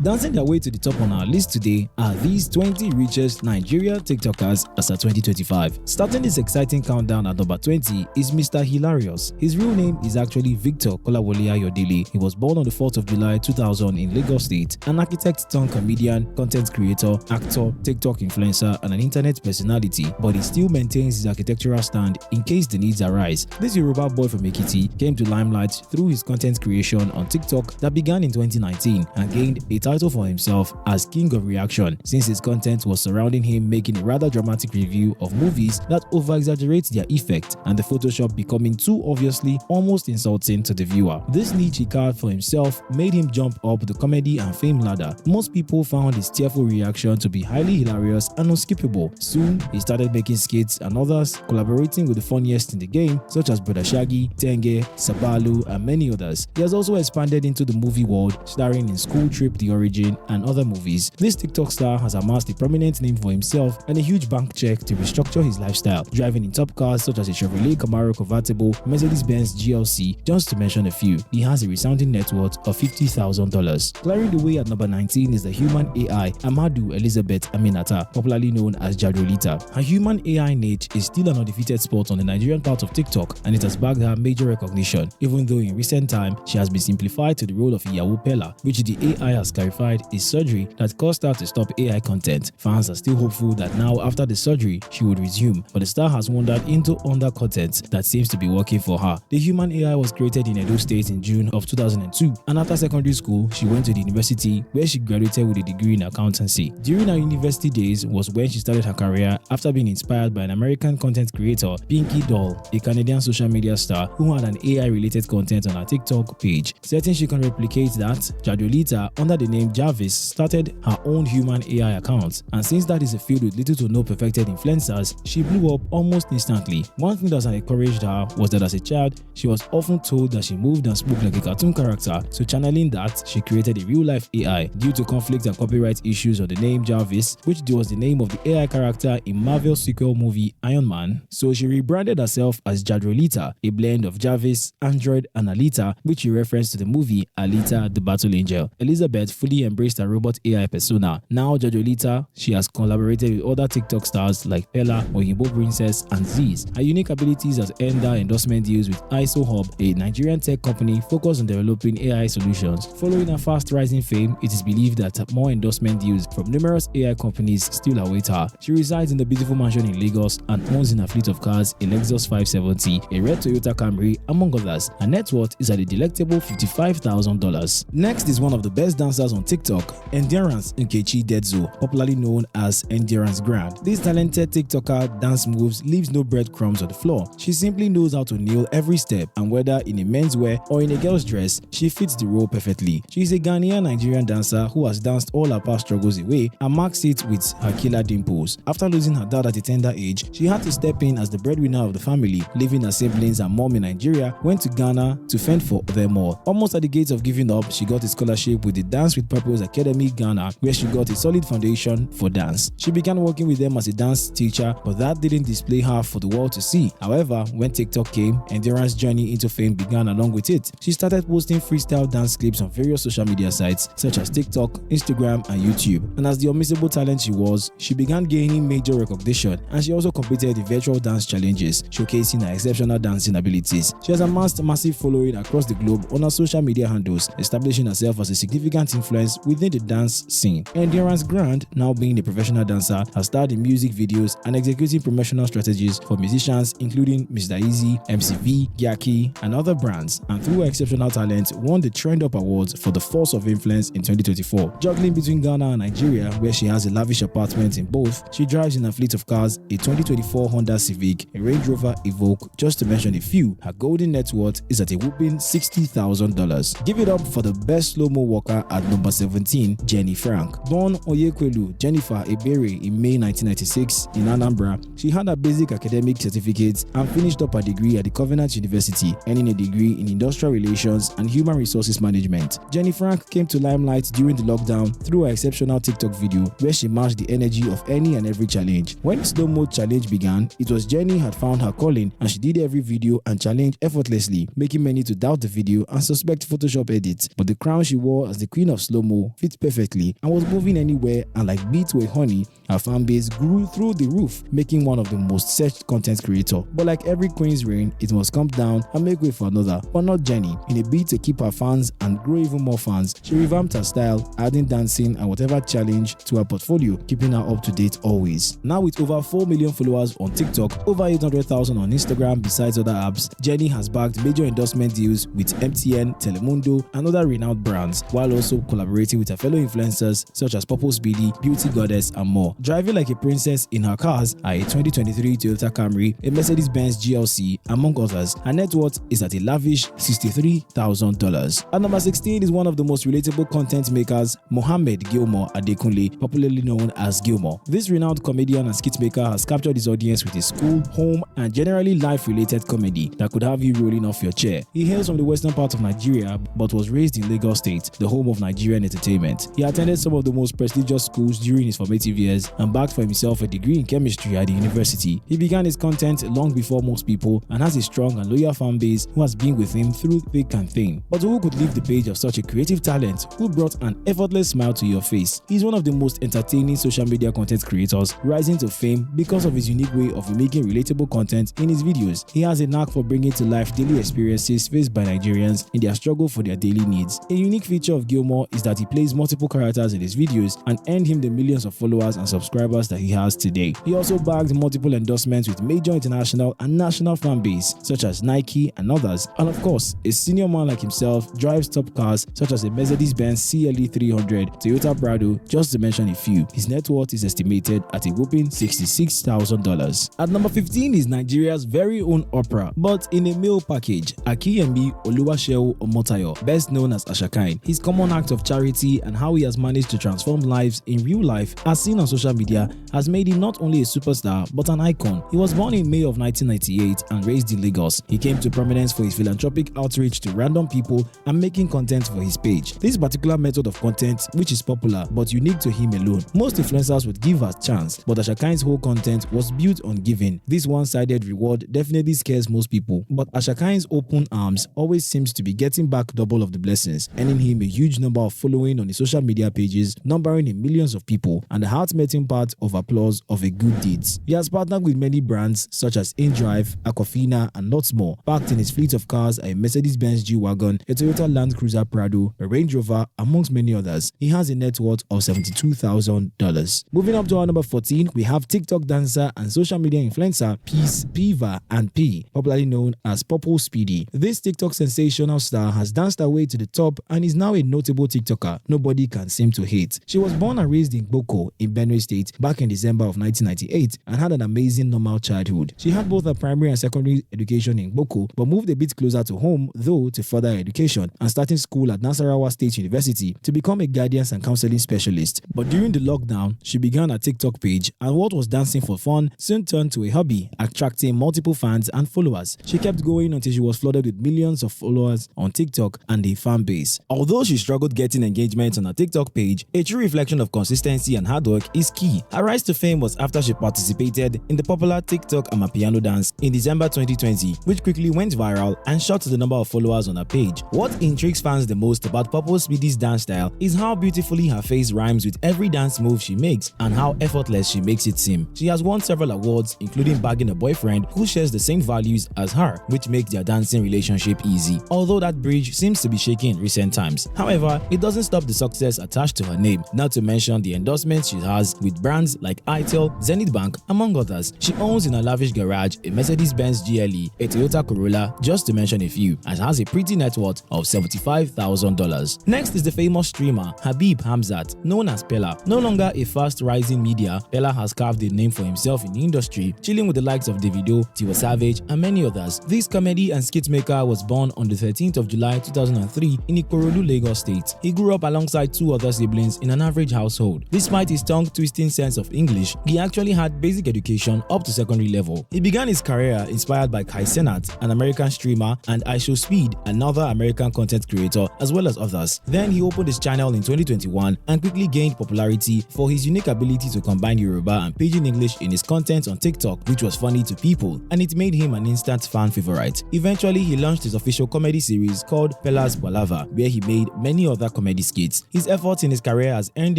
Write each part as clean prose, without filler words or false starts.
Dancing their way to the top on our list today are these 20 richest Nigeria TikTokers as of 2025. Starting this exciting countdown at number 20 is Mr. Hilarious. His real name is actually Victor Kolawole Ayodele. He was born on the 4th of July 2000 in Lagos State, an architect turned comedian, content creator, actor, TikTok influencer, and an internet personality, but he still maintains his architectural stand in case the needs arise. This Yoruba boy from Ekiti came to limelight through his content creation on TikTok that began in 2019 and gained a title for himself as King of Reaction, since his content was surrounding him making a rather dramatic review of movies that over-exaggerate their effect and the Photoshop becoming too obviously almost insulting to the viewer. This niche he carved for himself made him jump up the comedy and fame ladder. Most people found his tearful reaction to be highly hilarious and unskippable. Soon, he started making skits and others, collaborating with the funniest in the game such as Brother Shaggy, Tenge, Sabalu, and many others. He has also expanded into the movie world, starring in School Trip, The Origin, and other movies. This TikTok star has amassed a prominent name for himself and a huge bank check to restructure his lifestyle, driving in top cars such as a Chevrolet Camaro convertible, Mercedes-Benz GLC, just to mention a few. He has a resounding net worth of $50,000. Clearing the way at number 19 is the human AI Amadu Elizabeth Aminata, popularly known as Jadrolita. Her human AI niche is still an undefeated sport on the Nigerian part of TikTok, and it has bagged her major recognition, even though in recent time she has been simplified to the role of Iyawo Peller, which the AI has clarified is surgery that caused her to stop AI content. Fans are still hopeful that now after the surgery she would resume, but the star has wandered into under content that seems to be working for her. The human AI was created in Edo State in June of 2002, and after secondary school she went to the university where she graduated with a degree in accountancy. During her university days was when she started her career after being inspired by an American content creator, Crips Doal, a Canadian social media star who had an AI related content on her TikTok page. Certain she can replicate that, Jadrolita, under the name Jarvis, started her own human AI account, and since that is a field with little to no perfected influencers, she blew up almost instantly. One thing that encouraged her was that as a child, she was often told that she moved and spoke like a cartoon character, so channeling that, she created a real-life AI. Due to conflict and copyright issues on the name Jarvis, which was the name of the AI character in Marvel's sequel movie Iron Man, so she rebranded herself as Jadrolita, a blend of Jarvis, Android, and Alita, which she referenced to the movie Alita the Battle Angel. Elizabeth fully embraced her robot AI persona. Now Jadrolita, she has collaborated with other TikTok stars like Peller, Oyinbo Princess, and Ziz. Her unique abilities has earned her endorsement deals with ISO Hub, a Nigerian tech company focused on developing AI solutions. Following her fast rising fame, it is believed that more endorsement deals from numerous AI companies still await her. She resides in the beautiful mansion in Lagos and owns in a fleet of cars a Lexus 570, a red Toyota Camry, among others. Her net worth is at a delectable $55,000. Next is one of the best dancers on TikTok, Endurance Nkechi Dedzo, popularly known as Endurance Grand. This talented TikToker dance moves leaves no breadcrumbs on the floor. She simply knows how to nail every step, and whether in a menswear or in a girl's dress, she fits the role perfectly. She is a Ghanaian Nigerian dancer who has danced all her past struggles away and marks it with her killer dimples. After losing her dad at a tender age, she had to step in as the breadwinner of the family, leaving her siblings and mom in Nigeria, went to Ghana to fend for them all. Almost at the gates of giving up, she got a scholarship with the Dance with Purpose Academy Ghana, where she got a solid foundation for dance. She began working with them as a dance teacher, but that didn't display her for the world to see. However, when TikTok came, Endurance's journey into fame began along with it. She started posting freestyle dance clips on various social media sites such as TikTok, Instagram, and YouTube. And as the unmissable talent she was, she began gaining major recognition, and she also competed in virtual dance challenges, showcasing her exceptional dancing abilities. She has amassed a massive following across the globe on her social media handles, establishing herself as a significant influence within the dance scene. Endurance Grand, now being a professional dancer, has starred in music videos and executing promotional strategies for musicians including Mr. Easy, MCV, Gyaki, and other brands, and through her exceptional talent, won the Trend Up Awards for the Force of Influence in 2024. Juggling between Ghana and Nigeria, where she has a lavish apartment in both, she drives in a fleet of cars, a 2024 Honda Civic, a Range Rover Evoque, just to mention a few. Her golden net worth is at a whooping $60,000. Give it up for the best slow-mo walker at number 17, Jenny Frank. Born Oyekwelu Jennifer Ebere in May 1996 in Anambra, she had her basic academic certificates and finished up her degree at the Covenant University, earning a degree in Industrial Relations and Human Resources Management. Jenny Frank came to limelight during the lockdown through her exceptional TikTok video where she matched the energy of any and every challenge. When the slow-mo challenge began, it was Jenny had found her calling, and she did every video and challenge effortlessly, making many to doubt the video and suspect Photoshop edits. But the crown she wore as the Queen of slow-mo fit perfectly and was moving anywhere, and like beat to a honey, her fan base grew through the roof, making one of the most searched content creator. But like every queen's reign, it must come down and make way for another, but not Jenny. In a bid to keep her fans and grow even more fans, she revamped her style, adding dancing and whatever challenge to her portfolio, keeping her up to date always. Now with over 4 million followers on TikTok, over 800,000 on Instagram besides other apps, Jenny has bagged major endorsement deals with MTN, Telemundo and other renowned brands, while also collaborating with her fellow influencers such as Speedy, Beauty Goddess and more. Driving like a princess in her cars are a 2023 Toyota Camry, a Mercedes-Benz GLC, among others. Her net worth is at a lavish $63,000. At number 16 is one of the most relatable content makers, Mohammed Gilmore Adekunle, popularly known as Gilmore. This renowned comedian and skit maker has captured his audience with his school, home, and generally life-related comedy that could have you rolling off your chair. He hails from the western part of Nigeria but was raised in Lagos State, the home of Nigerian entertainment. He attended some of the most prestigious schools during his formative years and backed for himself a degree in chemistry at the university. He began his content long before most people and has a strong and loyal fan base who has been with him through thick and thin. But who could leave the page of such a creative talent who brought an effortless smile to your face? He's one of the most entertaining social media content creators, rising to fame because of his unique way of making relatable content in his videos. He has a knack for bringing to life daily experiences faced by Nigerians in their struggle for their daily needs. A unique feature of Gilmore is that he plays multiple characters in his videos and earned him the millions of followers and subscribers that he has today. He also bagged multiple endorsements with major international and national fan base such as Nike and others. And of course, a senior man like himself drives top cars such as a Mercedes-Benz CLE 300, Toyota Prado, just to mention a few. His net worth is estimated at a whopping $66,000. At number 15 is Nigeria's very own Oprah, but in a male package, Akiyemi Oluwaseun Omotayo, best known as Asherkine. His common act of charity and how he has managed to transform lives in real life, as seen on social media, has made him not only a superstar but an icon. He was born in May of 1998 and raised in Lagos. He came to prominence for his philanthropic outreach to random people and making content for his page. This particular method of content, which is popular but unique to him alone. Most influencers would give a chance, but Asherkine's whole content was built on giving. This one-sided reward definitely scares most people, but Asherkine's open arms always seems to be getting back double of the blessings, earning him a huge number of following on his social media pages, numbering in millions of people, and the heart-melting part of applause of a good deeds. He has partnered with many brands such as InDrive, Aquafina, and lots more. Backed in his fleet of cars are a Mercedes-Benz G-Wagon, a Toyota Land Cruiser Prado, a Range Rover, amongst many others. He has a net worth of $72,000. Moving up to our number 14, we have TikTok dancer and social media influencer Peace Piva and P, popularly known as Speedy. This TikTok sensational star has danced her way to the top and is now a notable TikToker nobody can seem to hate. She was born and raised in Buike in Benue State back in December of 1998 and had an amazing normal childhood. She had both her primary and secondary education in Buike but moved a bit closer to home though to further education and starting school at Nasarawa State University to become a guidance and counseling specialist. But during the lockdown, she began a TikTok page and what was dancing for fun soon turned to a hobby, attracting multiple fans and followers. She kept going until she was flooded with millions of followers on TikTok and a fan base. Although she struggled getting engagement on her TikTok page, a true reflection of consistency and hard work is key. Her rise to fame was after she participated in the popular TikTok Amapiano dance in December 2020, which quickly went viral and shot the number of followers on her page. What intrigues fans the most about Speedy's dance style is how beautifully her face rhymes with every dance move she makes and how effortless she makes it seem. She has won several awards, including bagging a boyfriend who shares the same values as her, which makes their dancing relationship easy, although that bridge seems to be shaky in recent times. However, it doesn't stop the success attached to her name, not to mention the endorsements she has with brands like Itel, Zenith Bank, among others. She owns in a lavish garage a Mercedes-Benz GLE, a Toyota Corolla, just to mention a few, and has a pretty net worth of $75,000. Next is the famous streamer Habib Hamzat, known as Peller. No longer a fast-rising media, Peller has carved a name for himself in the industry, chilling with the likes of Davido, Tiwa Savage, and many others. This comedy and skit maker was born on the 13th of July 2003 in Ikorodu, Lagos State. He grew up alongside two other siblings in an average household. Despite his tongue-twisting sense of English, he actually had basic education up to secondary level. He began his career inspired by Kai Cenat, an American streamer, and Speedy, another American content creator, as well as others. Then he opened his channel in 2021 and quickly gained popularity for his unique ability to combine Yoruba and Pidgin English in his content on TikTok, which was funny to people, and it made him an instant fan favorite. Eventually, he launched his official comedy series called Peller's Palava, where he made many other comedy skits. His efforts in his career has earned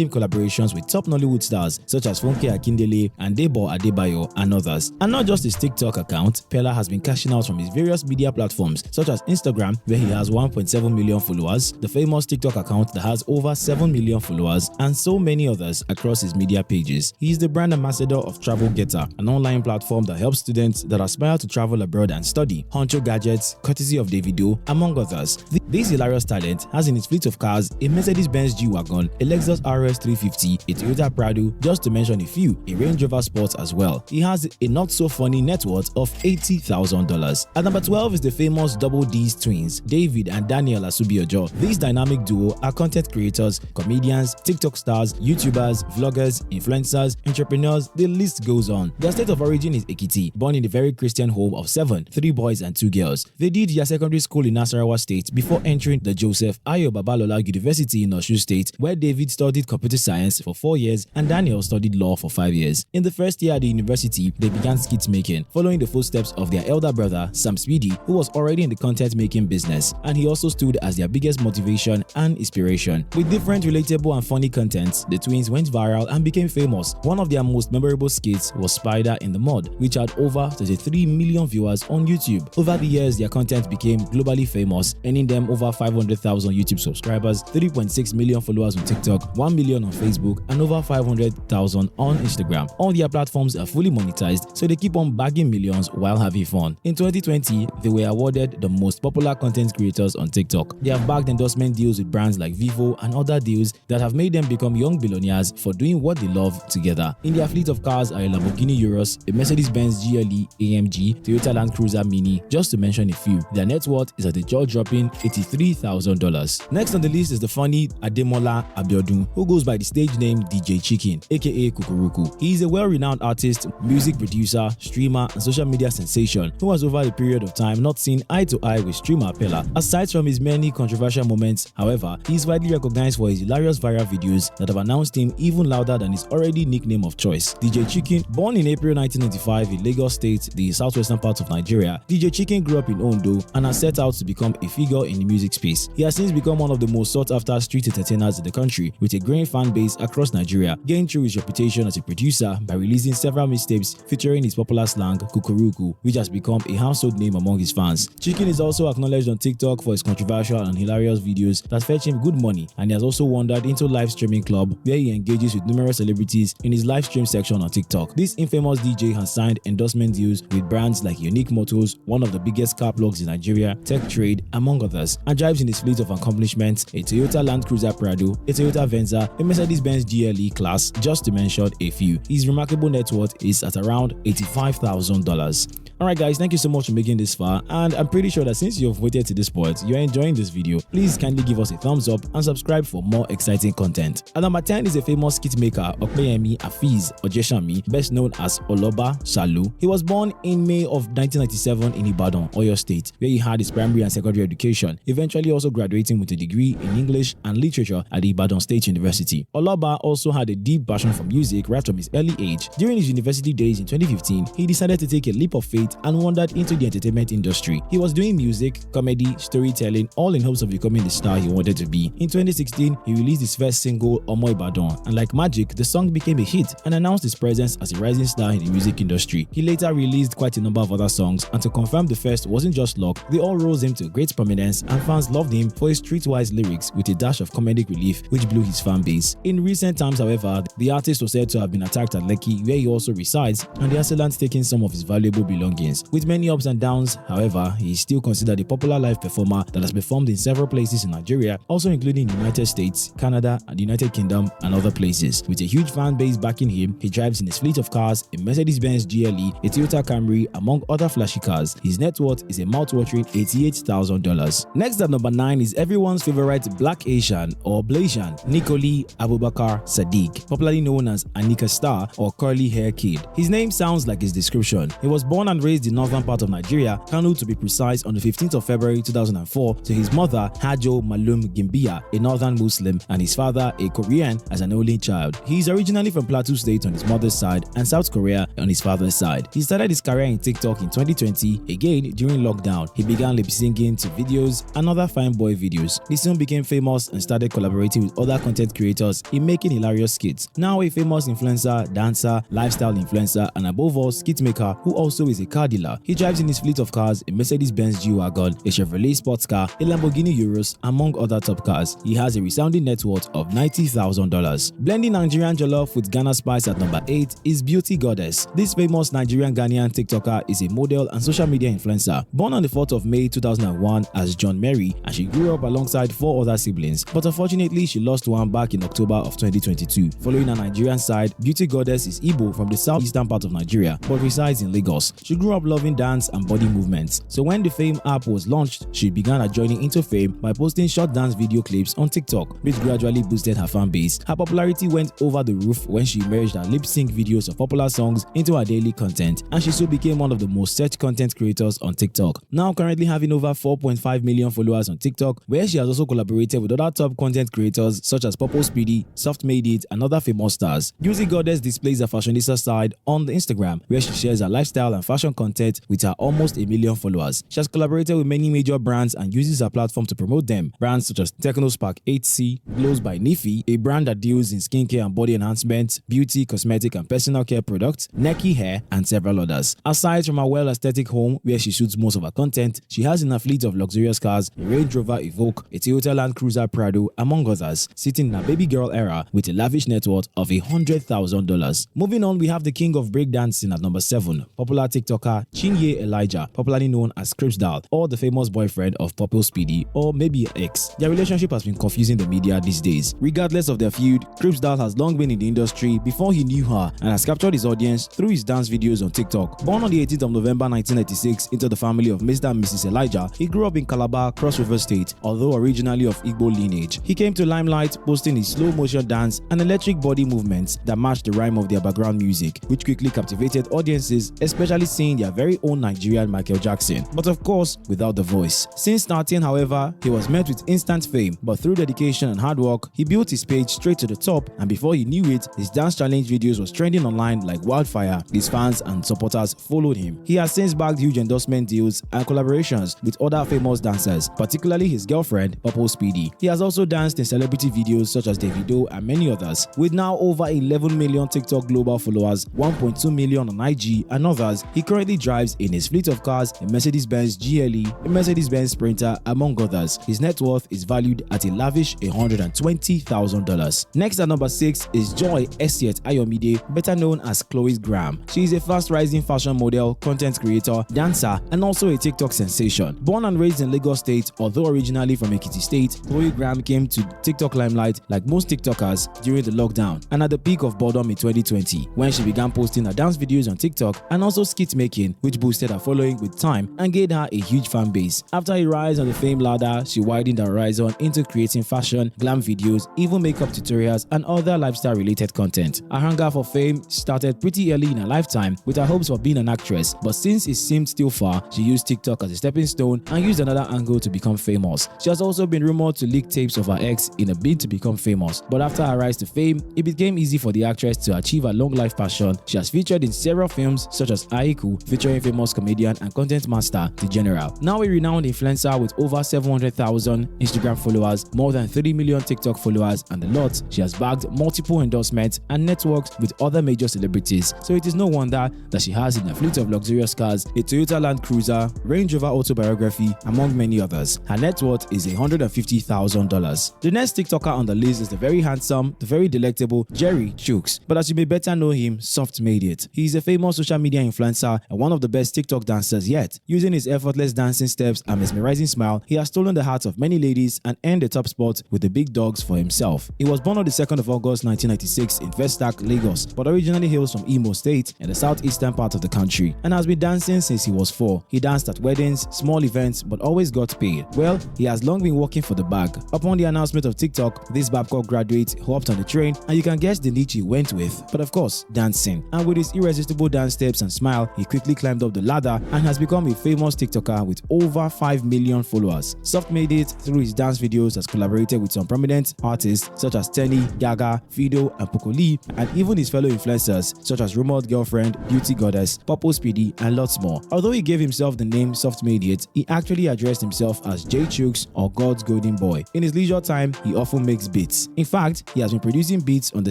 him collaborations with top Nollywood stars such as Funke Akindele and Debo Adebayo and others. And not just his TikTok account, Peller has been cashing out from his various media platforms such as Instagram, where he has 1.7 million followers, the famous TikTok account that has over 7 million followers, and so many others across his media pages. He is the brand ambassador of Travel Getter, an online platform that helps students that aspire to travel abroad and study. Honcho Gadgets, courtesy of Davido, among others. This hilarious talent has in its fleet of cars a Mercedes-Benz G-Wagon, a Lexus RS 350, a Toyota Prado, just to mention a few, a Range Rover Sport as well. He has a not-so-funny net worth of $80,000. At number 12 is the famous Double D's twins, David and Daniel Asubiojo. This dynamic duo are content creators, comedians, TikTok stars, YouTubers, vloggers, influencers, entrepreneurs, the list goes on. Their state of origin is Ekiti, born in a very Christian home of 7, 3 boys and 2 girls. They did their secondary school in Nasarawa State before entering the Joseph Ayo Babalola University in Osun State, where David studied computer science for 4 years and Daniel studied law for 5 years. In the first year at the university, they began skit making, following the footsteps of their elder brother, Speedy, who was already in the content making business, and he also stood as their biggest motivation and inspiration. With different relatable and funny contents, the twins went viral and became famous. One of their most memorable skits was Spider in the Mud, which had over 33 million viewers on YouTube. Over the years, their content became globally famous, earning them over 500,000 YouTube subscribers, 3.6 million followers on TikTok, 1 million on Facebook, and over 500,000 on Instagram. All their platforms are fully monetized, so they keep on bagging millions while having fun. In 2020, they were awarded the most popular content creators on TikTok. They have bagged endorsement deals with brands like Vivo and other deals that have made them become young billionaires for doing what they love together. In their fleet of cars are a Lamborghini Urus, a Mercedes-Benz GLE AMG, Toyota Land Cruiser Mini, just to mention a few. Their net worth is at a jaw-dropping $83,000. Next on the list is the funny Ademola Abiodun, who goes by the stage name DJ Chicken, aka Kukuruku. He is a well-renowned artist, music producer, streamer, and social media sensation who has over a period of time not seen eye to eye with streamer Peller. Aside from his many controversial moments, however, he is widely recognized for his hilarious viral videos that have announced him even louder than his already nickname of choice. DJ Chicken, born in April 1995 in Lagos State, the southwestern part of Nigeria, DJ Chicken grew up in Ondo and has set out to become a figure in the music space. He has since become one of the most sought-after street entertainers in the country, with a growing fan base across Nigeria, gaining through his reputation as a producer by releasing several mixtapes featuring his popular slang Kukuruku, which has become a household name among his fans. Chicken is also acknowledged on TikTok for his controversial and hilarious videos that fetch him good money, and he has also wandered into live streaming club where he engages with numerous celebrities in his live stream section on TikTok. This infamous DJ has signed endorsement deals with brands like Unique Motors, one of the biggest car plugs in Nigeria, Tech Trade, among others, and drives in his fleet of accomplishments a Toyota Land Cruiser Prado, a Toyota Venza, a Mercedes-Benz GLE class, just to mention a few. His remarkable net worth is at around $85,000. Alright guys, thank you so much for making this far, and I'm pretty sure that since you've waited to this point, you're enjoying this video. Please kindly give us a thumbs up and subscribe for more exciting content. At number 10 is a famous skit maker, Opeyemi Afiz Ojeshami, best known as Oloba Salu. He was born in May of 1997 in Ibadan, Oyo State, where he had his primary and secondary education, eventually also graduating with a degree in English and Literature at the Ibadan State University. Oloba also had a deep passion for music right from his early age. During his university days in 2015, he decided to take a leap of faith and wandered into the entertainment industry. He was doing music, comedy, storytelling, all in hopes of becoming the star he wanted to be. In 2016, he released his first single, Omo Ibadan, and like magic, the song became a hit and announced his presence as a rising star in the music industry. He later released quite a number of other songs, and to confirm the first wasn't just luck, they all rose him to great prominence, and fans loved him for his streetwise lyrics with a dash of comedic relief which blew his fan base. In recent times, however, the artist was said to have been attacked at Lekki, where he also resides, and the assailants taking some of his valuable belongings. With many ups and downs, however, he is still considered a popular live performer that has performed in several places in Nigeria, also including the United States, Canada, and the United Kingdom, and other places. With a huge fan base backing him, he drives in his fleet of cars, a Mercedes-Benz GLE, a Toyota Camry, among other flashy cars. His net worth is a mouth-watering $88,000. Next at number 9 is everyone's favorite Black Asian or Blasian, Nikoli Abubakar Sadiq, popularly known as Anika Star or Curly Hair Kid. His name sounds like his description. He was born and raised in northern part of Nigeria, Kano to be precise, on the 15th of February 2004 to his mother Hajo Malum Gimbia, a northern Muslim, and his father a Korean as an only child. He is originally from Plateau State on his mother's side and South Korea on his father's side. He started his career in TikTok in 2020, again during lockdown. He began lip-syncing to videos and other fine boy videos. He soon became famous and started collaborating with other content creators in making hilarious skits. Now a famous influencer, dancer, lifestyle influencer, and above all skit maker who also is a car dealer. He drives in his fleet of cars a Mercedes-Benz G-Wagon, a Chevrolet sports car, a Lamborghini Urus, among other top cars. He has a resounding net worth of $90,000. Blending Nigerian jollof with Ghana spice at number 8 is Beauty Goddess. This famous Nigerian Ghanaian TikToker is a model and social media influencer. Born on the 4th of May 2001 as John Mary, and she grew up alongside 4 other siblings, but unfortunately she lost one back in October of 2022. Following her Nigerian side, Beauty Goddess is Igbo from the southeastern part of Nigeria but resides in Lagos. She grew up loving dance and body movements, so when the Fame app was launched, she began her journey into fame by posting short dance video clips on TikTok, which gradually boosted her fan base. Her popularity went over the roof when she merged her lip-sync videos of popular songs into her daily content, and she soon became one of the most searched content creators on TikTok. Now currently having over 4.5 million followers on TikTok, where she has also collaborated with other top content creators such as Speedy, Soft Made It, and other famous stars. Beauty Goddess displays her fashionista side on the Instagram, where she shares her lifestyle and fashion content with her almost a million followers. She has collaborated with many major brands and uses her platform to promote them. Brands such as Technospark 8C, Glows by Nifi, a brand that deals in skincare and body enhancement, beauty, cosmetic, and personal care products, Neki Hair, and several others. Aside from her well-aesthetic home where she shoots most of her content, she has in her fleet of luxurious cars a Range Rover Evoque, a Toyota Land Cruiser Prado, among others, sitting in her baby girl era with a lavish net worth of $100,000. Moving on, we have the king of breakdancing at number 7, popular TikToker Chinye Elijah, popularly known as Crips Doal, or the famous boyfriend of Speedy, or maybe ex. Their relationship has been confusing the media these days. Regardless of their feud, Crips Doal has long been in the industry before he knew her and has captured his audience through his dance videos on TikTok. Born on the 18th of November 1996 into the family of Mr. and Mrs. Elijah, he grew up in Calabar, Cross River State, although originally of Igbo lineage. He came to limelight posting his slow motion dance and electric body movements that matched the rhyme of their background music, which quickly captivated audiences, especially seeing their very own Nigerian Michael Jackson, but of course without the voice. Since starting, however, he was met with instant fame, but through dedication and hard work, he built his page straight to the top, and before he knew it, his dance challenge videos was trending online like wildfire. His fans and supporters followed him. He has since bagged huge endorsement deals and collaborations with other famous dancers, particularly his girlfriend, Speedy. He has also danced in celebrity videos such as Davido and many others. With now over 11 million TikTok global followers, 1.2 million on IG, and others, he currently drives in his fleet of cars a Mercedes-Benz GLE, a Mercedes-Benz Sprinter, among others. His net worth is valued at a lavish $120,000. Next at number 6 is Joy Esiet Ayomide, better known as Chlo Graham. She is a fast-rising fashion model, content creator, dancer, and also a TikTok sensation. Born and raised in Lagos State, although originally from Ekiti State, Chlo Graham came to TikTok limelight like most TikTokers during the lockdown and at the peak of boredom in 2020, when she began posting her dance videos on TikTok and also skit making, which boosted her following with time and gave her a huge fan base. After a rise on the fame ladder, she widened her horizon into creating fashion, glam videos, even makeup tutorials, and other lifestyle-related content. Her hunger for fame started pretty early in her lifetime with her hopes for being an actress, but since it seemed still far, she used TikTok as a stepping stone and used another angle to become famous. She has also been rumored to leak tapes of her ex in a bid to become famous, but after her rise to fame, it became easy for the actress to achieve her long-life passion. She has featured in several films such as Aiku, featuring famous comedian and content master The General. Now a renowned influencer with over 700,000 Instagram followers, more than 30 million TikTok followers, and a lot, she has bagged multiple endorsements and networked with other major celebrities, so it is no wonder that she has in a fleet of luxurious cars a Toyota Land Cruiser, Range Rover Autobiography, among many others. Her net worth is $150,000. The next TikToker on the list is the very handsome, the very delectable Jerry Chooks, but as you may better know him, Soft Made It. He is a famous social media influencer and one of the best TikTok dancers yet. Using his effortless dancing steps and mesmerizing smile, he has stolen the hearts of many ladies and earned the top spot with the big dogs for himself. He was born on the 2nd of August 1996 in Vestac, Lagos, but originally hails from Imo State in the southeastern part of the country and has been dancing since he was 4. He danced at weddings, small events, but always got paid. Well, he has long been working for the bag. Upon the announcement of TikTok, this Babcock graduate hopped on the train, and you can guess the niche he went with, but of course, dancing. And with his irresistible dance steps and smile, he quickly climbed up the ladder and has become a famous TikToker with over 5 million followers. Soft Made It through his dance videos has collaborated with some prominent artists such as Tenny, Gaga, Fido, and Pokoli, and even his fellow influencers such as rumored girlfriend, Beauty Goddess, Speedy, and lots more. Although he gave himself the name Soft Made It, he actually addressed himself as J Chooks or God's Golden boy. In his leisure time, he often makes beats. In fact, he has been producing beats on the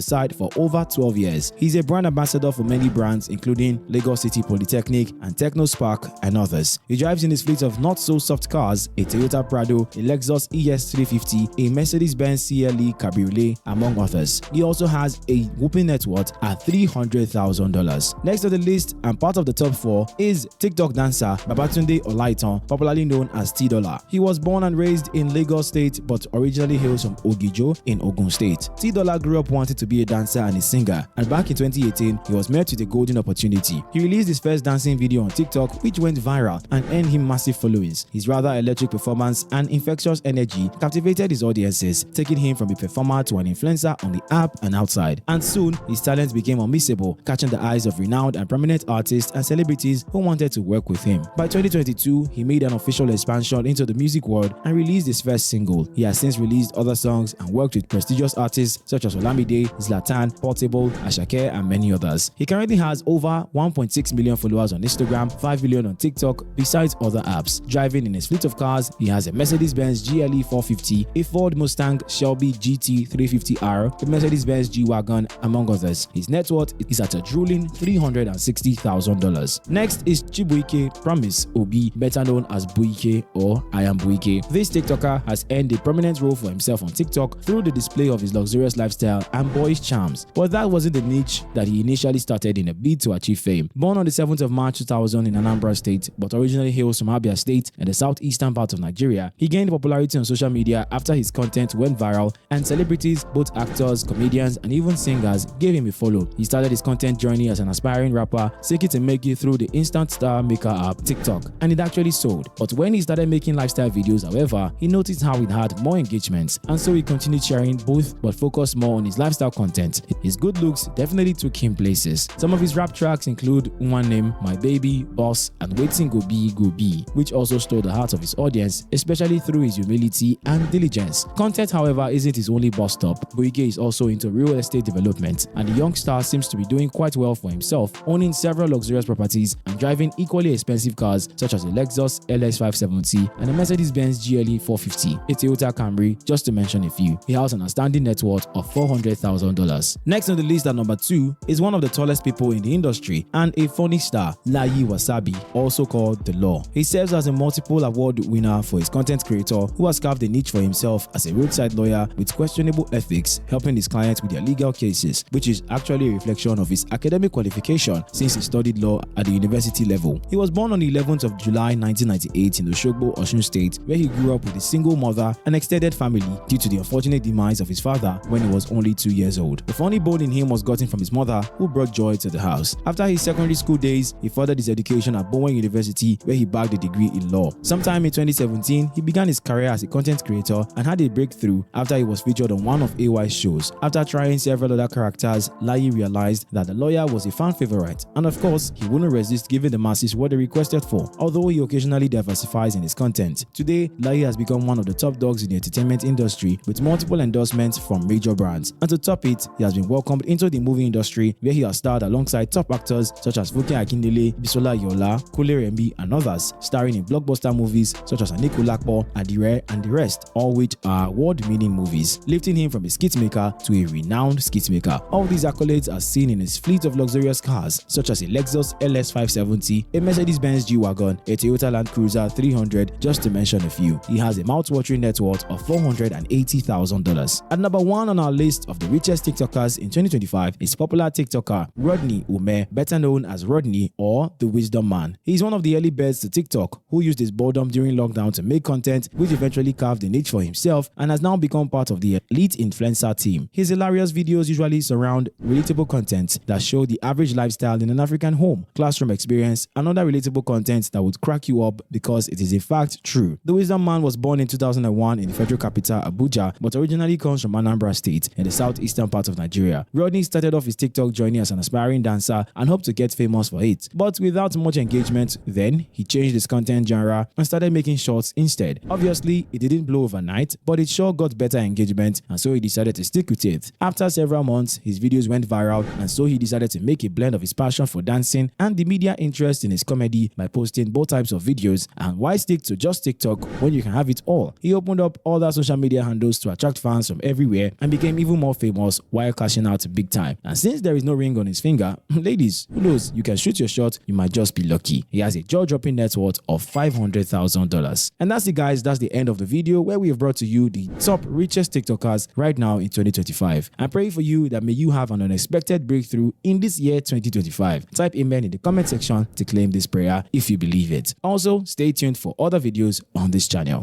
side for over 12 years. He's a brand ambassador for many brands including Lagos City Polytechnic and Techno Spark and others. He drives in his fleet of not so soft cars, a Toyota Prado, a Lexus ES350, a Mercedes-Benz CLE Cabriolet, among others. He also has a whopping net worth at $300,000. Next on the list and part of the top 4 is TikTok dancer Babatunde Olaitan, popularly known as Tidda. He was born and raised in Lagos State but originally hails from Ogijo in Ogun State. Tidda grew up wanting to be a dancer and a singer, and back in 2018 he was met with a golden opportunity. He released his first dancing video on TikTok which went viral and earned him massive followings. His rather electric performance and infectious energy captivated his audiences, taking him from a performer to an influencer on the app and outside. And soon his talent became unmissable, catching the eyes of renowned and prominent artists and celebrities who wanted to work with him. By 2022, he made an official expansion into the music world and released his first single. He has since released other songs and worked with prestigious artists such as Olamide, Zlatan, Portable, Asherkine, and many others. He currently has over 1.6 million followers on Instagram, 5 million on TikTok, besides other apps. Driving in his fleet of cars, he has a Mercedes-Benz GLE 450, a Ford Mustang Shelby GT 350R, a Mercedes-Benz G-Wagon, among others. His net worth is at a drooling $360,000. Next is Buike Promise Obi, better known as Buike or I Am Buike. This TikToker has earned a prominent role for himself on TikTok through the display of his luxurious lifestyle and boyish charms. But that wasn't the niche that he initially started in a bid to achieve fame. Born on the 7th of March 2000 in Anambra State, but originally hails from Abia State and the southeastern part of Nigeria, he gained popularity on social media after his content went viral and celebrities, both actors, comedians, and even singers gave him a follow. He started his content journey as an aspiring rapper, seeking to make it through the instant star maker app TikTok, and it actually sold. But when he started making lifestyle videos, however, he noticed how it had more engagements, and so he continued sharing both but focused more on his lifestyle content. His good looks definitely took him places. Some of his rap tracks include One Name, My Baby, Boss, and Waiting Go Be, which also stole the heart of his audience, especially through his humility and diligence. Content, however, isn't his only bus stop. Buike is also into real estate development, and the young star seems to be doing quite well for himself, owning several luxurious properties and driving equally expensive cars such as a Lexus LS570 and a Mercedes-Benz GLE 450, a Toyota Camry, just to mention a few. He has an outstanding net worth of $400,000. Next on the list at number 2 is one of the tallest people in the industry and a funny star, Lii Wasabi, also called The Law. He serves as a multiple award winner for his content creator who has carved a niche for himself as a roadside lawyer with questionable ethics, helping his clients with their legal cases, which is actually a reflection of his academic qualification since he studied law at the university level. He was born on the 11th of July 1998 in Oshogbo, Osun State, where he grew up with a single mother and extended family due to the unfortunate demise of his father when he was only 2 years old. The funny bone in him was gotten from his mother, who brought joy to the house. After his secondary school days, he furthered his education at Bowen University, where he bagged a degree in law. Sometime in 2017, he began his career as a content creator and had a breakthrough after he was featured on one of AY's shows. After trying several other characters, Lii realized that the lawyer was a fan favorite, and of course, he wouldn't resist giving the masses what they requested for, although he occasionally diversifies in his content. Today, Lii has become one of the top dogs in the entertainment industry with multiple endorsements from major brands. And to top it, he has been welcomed into the movie industry where he has starred alongside top actors such as Funke Akindele, Bisola Yola, Kule Rembi, and others, starring in blockbuster movies such as Anika and the Rest, all which are award-winning movies, lifting him from a skit maker to a renowned skit maker. All these accolades are seen in his fleet of luxurious cars such as a Lexus LS570, a Mercedes-Benz G-Wagon, a Toyota Land Cruiser 300, just to mention a few. He has a mouth-watering net worth of $480,000. At number 1 on our list of the richest TikTokers in 2025 is popular TikToker Rodney, better known as Rodney or the Wisdom Man. He is one of the early birds to TikTok who used his boredom during lockdown to make content, which eventually carved a niche for himself and has now become part of the elite influencer team. His hilarious videos usually surround relatable content that show the average lifestyle in an African home, classroom experience, and other relatable content that would crack you up because it is in fact true. The Wisdom Man was born in 2001 in the federal capital Abuja, but originally comes from Anambra State in the southeastern part of Nigeria. Rodney started off his TikTok journey as an aspiring dancer and hoped to get famous for it, but without much engagement. Then he changed his content genre and started making shorts instead. Obviously, it didn't blow overnight, but it sure got better engagement, and so he decided to stick with it. After several months, his videos went viral, and so he decided to make a blend of his passion for dancing and the media interest in his comedy by posting both types of videos. And why stick to just TikTok when you can have it all? He he opened up other social media handles to attract fans from everywhere and became even more famous while cashing out big time. And since there is no ring on his finger, ladies, who knows, you can shoot your shot, you might just be lucky. He has a jaw-dropping net worth of $500,000. And that's it, guys. That's the end of the video where we have brought to you the top richest TikTokers right now in 2025. I'm praying for you that may you have an unexpected breakthrough in this year 2025. Type amen in the comment section to claim this prayer if you believe it. Also, stay tuned for other videos on this channel.